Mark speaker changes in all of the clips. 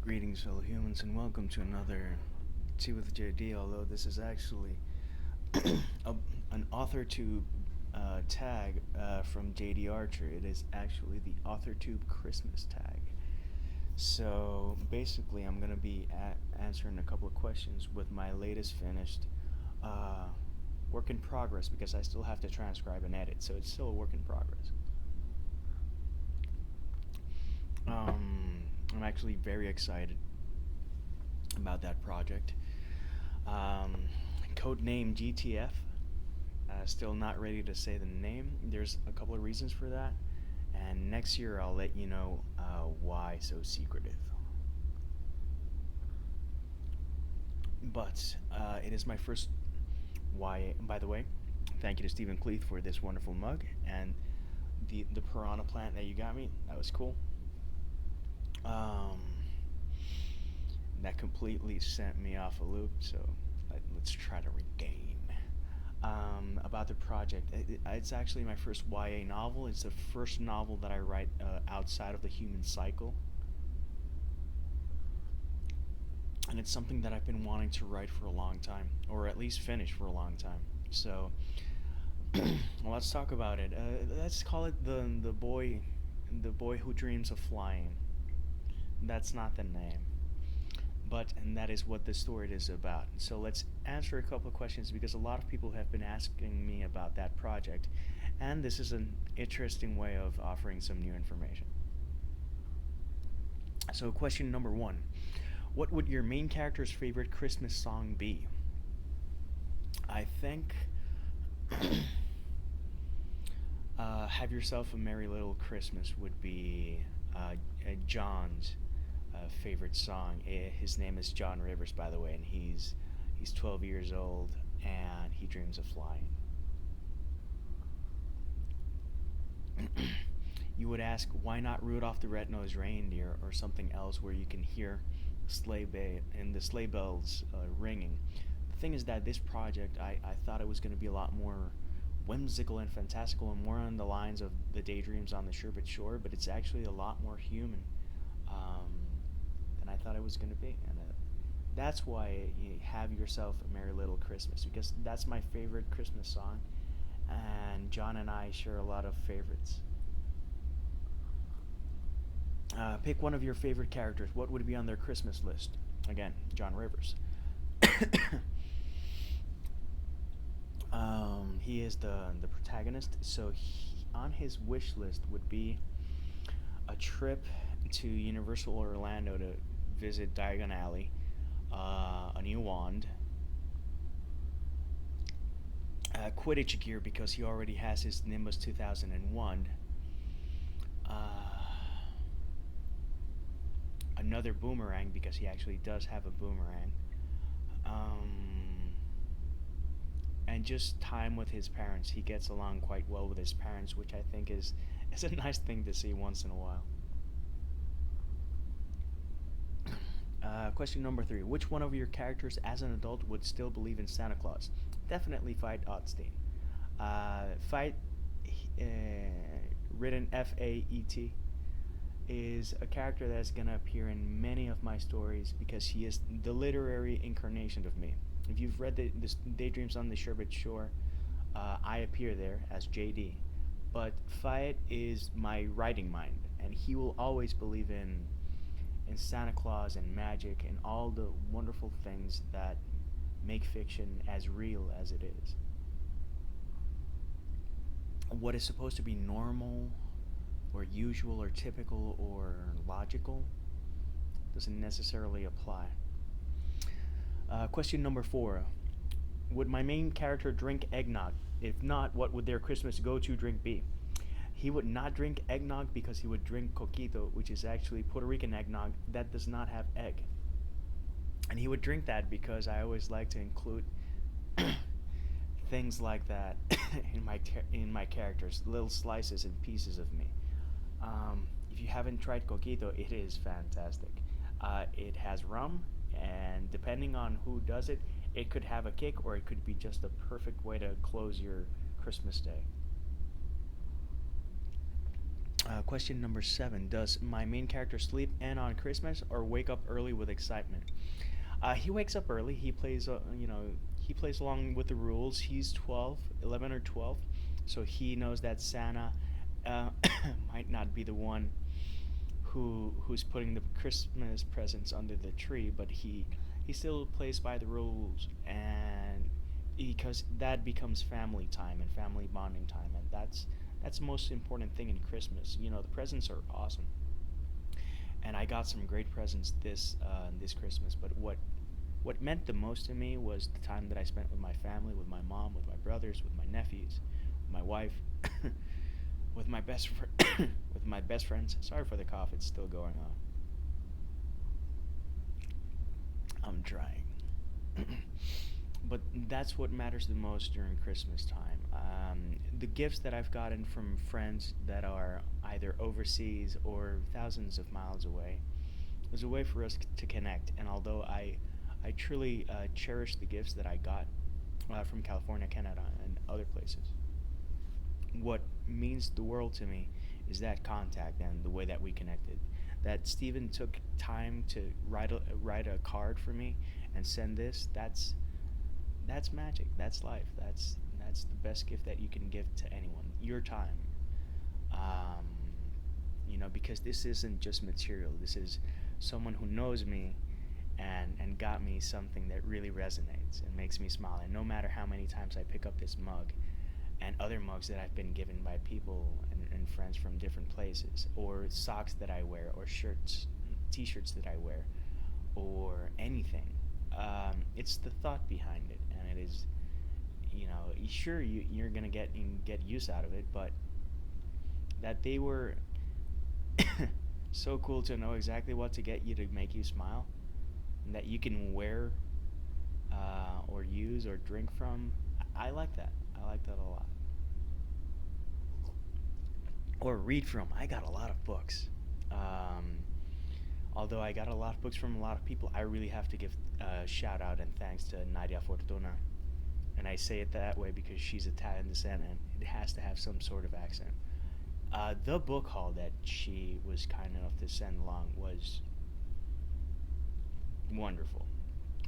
Speaker 1: Greetings, fellow humans, and welcome to another Tea with JD. Although this is actually a, an Authortube tag from JD Archer, it is actually the Authortube Christmas Tag. So basically, I'm gonna be answering a couple of questions with my latest finished uh, work in progress because I still have to transcribe and edit, so it's still a work in progress. I'm actually very excited about that project. Um, Codename GTF. Still not ready to say the name. There's a couple of reasons for that, and next year I'll let you know why so secretive. But it is my first YA. By the way, thank you to Stephen Cleeth for this wonderful mug and the piranha plant that you got me. That was cool. Um, that completely sent me off a loop. So let's try to regain. About the project, it's actually my first YA novel. It's the first novel that I write outside of the human cycle, and it's something that I've been wanting to write for a long time, or at least finish for a long time. So let's talk about it. Let's call it the boy who dreams of flying. That's not the name, but and that is what the story is about. So let's answer a couple of questions because a lot of people have been asking me about that project, and this is an interesting way of offering some new information. So question number one: what would your main character's favorite Christmas song be? I think "Have Yourself a Merry Little Christmas" would be John's favorite song. His name is John Rivers, by the way, and he's 12 years old and he dreams of flying. You would ask, why not Rudolph the Red-Nosed Reindeer or something else where you can hear the sleigh bells ringing? The thing is that this project, I thought it was going to be a lot more whimsical and fantastical and more on the lines of the daydreams on the Sherbet Shore, but it's actually a lot more human um, than I thought it was going to be. And that's why you have yourself a Merry Little Christmas, because that's my favorite Christmas song, and John and I share a lot of favorites. Pick one of your favorite characters. What would be on their Christmas list? Again, John Rivers. He is the protagonist, so on his wish list would be a trip to Universal Orlando to visit Diagon Alley, a new wand, Quidditch gear because he already has his Nimbus 2001, uh, another boomerang because he actually does have a boomerang, and just time with his parents. He gets along quite well with his parents, which I think is a nice thing to see once in a while. Question number three: which one of your characters as an adult would still believe in Santa Claus? Definitely Fight Otstein. Fight, uh, written Faet, is a character that's going to appear in many of my stories because he is the literary incarnation of me. If you've read this Daydreams on the Sherbet Shore, I appear there as JD. But Fiat is my writing mind, and he will always believe in Santa Claus and magic and all the wonderful things that make fiction as real as it is. What is supposed to be normal or usual or typical or logical doesn't necessarily apply. Question number four: would my main character drink eggnog? If not, what would their Christmas go-to drink be? He would not drink eggnog because he would drink coquito, which is actually Puerto Rican eggnog that does not have egg. And he would drink that because I always like to include things like that in my characters, little slices and pieces of me. If you haven't tried coquito, it is fantastic. It has rum, and depending on who does it, it could have a kick or it could be just a perfect way to close your Christmas day. Question number 7: does my main character sleep in on Christmas or wake up early with excitement? He wakes up early. He plays along with the rules. He's 12, 11 or 12, so he knows that Santa uh, might not be the one who's putting the Christmas presents under the tree, but he still plays by the rules, and because that becomes family time and family bonding time, and that's the most important thing in Christmas. The presents are awesome, and I got some great presents this Christmas. But what meant the most to me was the time that I spent with my family, with my mom, with my brothers, with my nephews, with my wife, with my with my best friends. Sorry for the cough; it's still going on. I'm trying. But that's what matters the most during Christmas time. The gifts that I've gotten from friends that are either overseas or thousands of miles away is a way for us to connect. And although I truly cherish the gifts that I got from California, Canada, and other places, what means the world to me is that contact and the way that we connected. That Steven took time to write a card for me and send this. That's magic. That's life. That's the best gift that you can give to anyone. Your time. Um, because this isn't just material. This is someone who knows me and got me something that really resonates and makes me smile. And no matter how many times I pick up this mug and other mugs that I've been given by people and friends from different places, or socks that I wear, or shirts, t-shirts that I wear, or anything. It's the thought behind it, and it is, sure you're gonna get use out of it, but that they were so cool to know exactly what to get you to make you smile, and that you can wear or use or drink from. I like that. I like that a lot. Or read from. I got a lot of books. Um, Although I got a lot of books from a lot of people, I really have to give a shout out and thanks to Nadia Fortuna. And I say it that way because she's Italian descent and it has to have some sort of accent. The book haul that she was kind enough to send along was wonderful.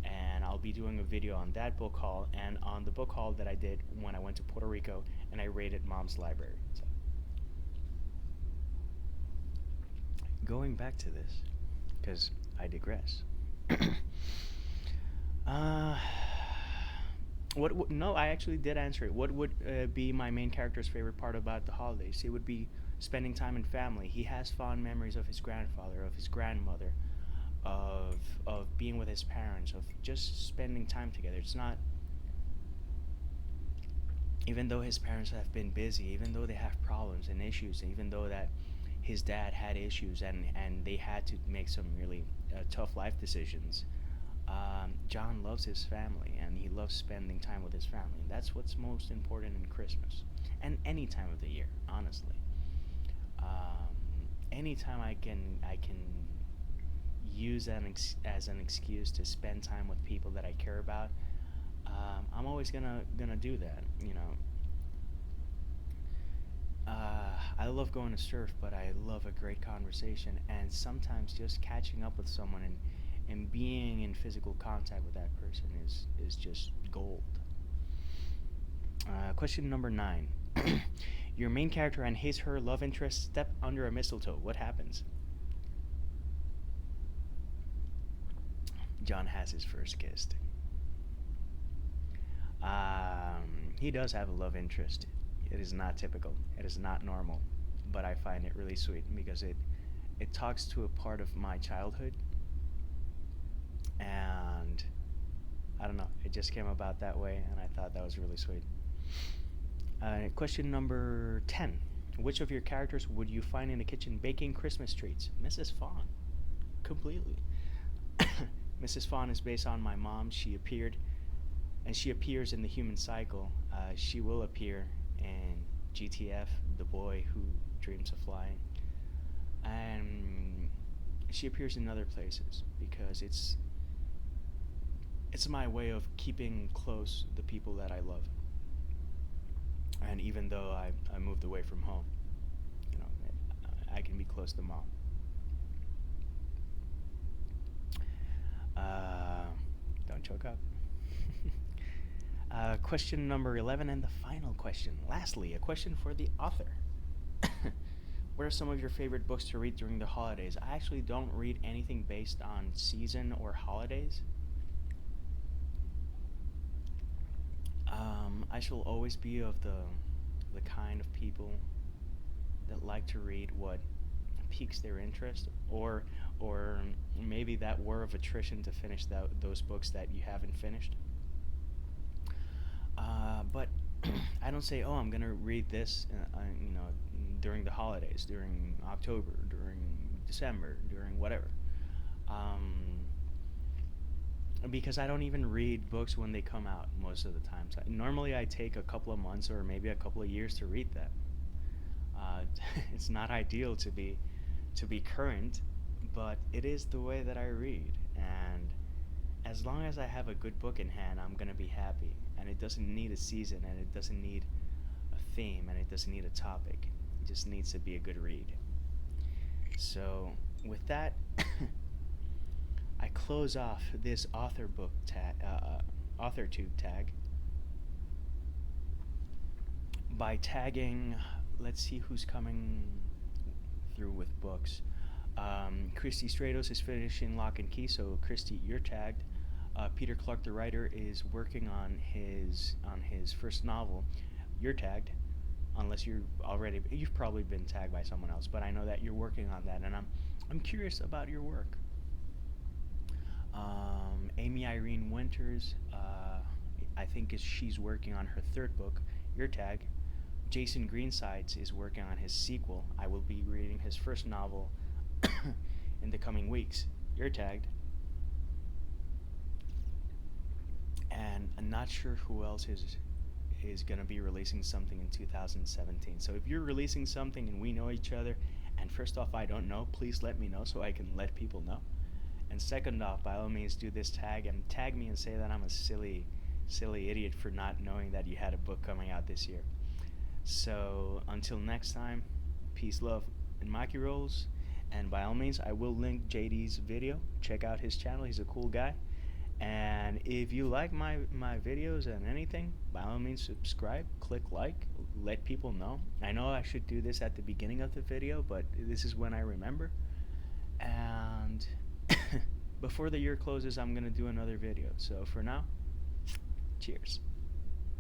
Speaker 1: And I'll be doing a video on that book haul and on the book haul that I did when I went to Puerto Rico and I raided Mom's library. So, going back to this, because I digress. uh, no, I actually did answer it. What would be my main character's favorite part about the holidays? It would be spending time in family. He has fond memories of his grandfather, of his grandmother, of being with his parents, of just spending time together. It's not, even though his parents have been busy, even though they have problems and issues, even though that his dad had issues and they had to make some really tough life decisions. John loves his family and he loves spending time with his family. And that's what's most important in Christmas and any time of the year, honestly. Anytime I can use as an excuse to spend time with people that I care about, I'm always gonna do that. I love going to surf, but I love a great conversation, and sometimes just catching up with someone and being in physical contact with that person is just gold. Question number 9. Your main character and his/her love interest step under a mistletoe. What happens? John has his first kiss. He does have a love interest. It is not typical. It is not normal, but I find it really sweet because it talks to a part of my childhood, and I don't know. It just came about that way, and I thought that was really sweet. Question number 10. Which of your characters would you find in the kitchen baking Christmas treats? Mrs. Fawn. Completely. Mrs. Fawn is based on my mom. She appears in the human cycle. She will appear in GTF, The Boy Who Dreams of Flying. And she appears in other places because it's my way of keeping close the people that I love. And even though I moved away from home, you know, I can be close to mom. Uh, don't choke up. Question number 11 and the final question. Lastly, a question for the author. What are some of your favorite books to read during the holidays? I actually don't read anything based on season or holidays. I shall always be of the kind of people that like to read what piques their interest, or maybe that war of attrition to finish those books that you haven't finished. But I don't say, oh, I'm gonna read this, during the holidays, during October, during December, during whatever. Um, because I don't even read books when they come out most of the time. So normally I take a couple of months or maybe a couple of years to read them. Uh, it's not ideal to be current, but it is the way that I read. And as long as I have a good book in hand, I'm gonna be happy. And it doesn't need a season, and it doesn't need a theme, and it doesn't need a topic. It just needs to be a good read. So with that, I close off this Authortube tag by tagging. Let's see who's coming through with books. Christie Stratos is finishing Lock and Key, so Christie, you're tagged. Peter Clark, the writer, is working on his first novel. You're tagged, unless you've probably been tagged by someone else, but I know that you're working on that, and I'm curious about your work. Amie Irene Winters, I think she's working on her third book. Your tag. Jason Greensides is working on his sequel. I will be reading his first novel in the coming weeks. You're tagged. And I'm not sure who else is gonna be releasing something in 2017. So if you're releasing something and we know each other, and first off, I don't know, please let me know so I can let people know. And second off, by all means, do this tag and tag me and say that I'm a silly idiot for not knowing that you had a book coming out this year. So until next time, peace, love, and Maki rolls. And by all means, I will link JD's video. Check out his channel. He's a cool guy. And if you like my videos and anything, by all means, subscribe, click like, let people know. I know I should do this at the beginning of the video, but this is when I remember. And before the year closes, I'm going to do another video. So for now, cheers.